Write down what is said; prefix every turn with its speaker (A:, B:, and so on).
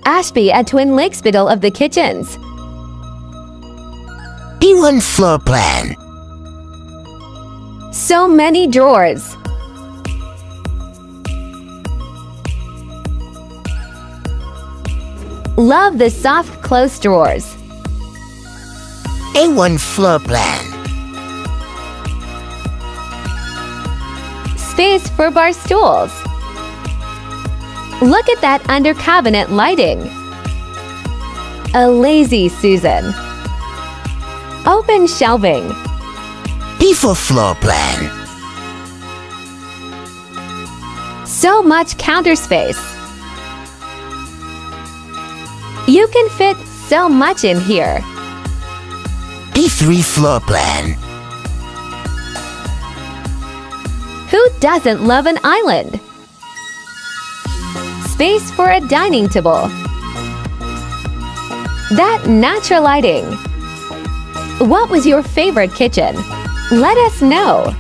A: Ashby at Twin Lakes middle of the kitchens.
B: D1 floor plan.
A: So many drawers. Love the soft close drawers.
B: A1 floor plan.
A: Space for bar stools. Look at that under cabinet lighting. A lazy Susan. Open shelving.
B: D4 floor plan.
A: So much counter space. You can fit so much in here.
B: D3 floor plan.
A: Who doesn't love an island? Space for a dining table. That natural lighting. What was your favorite kitchen? Let us know.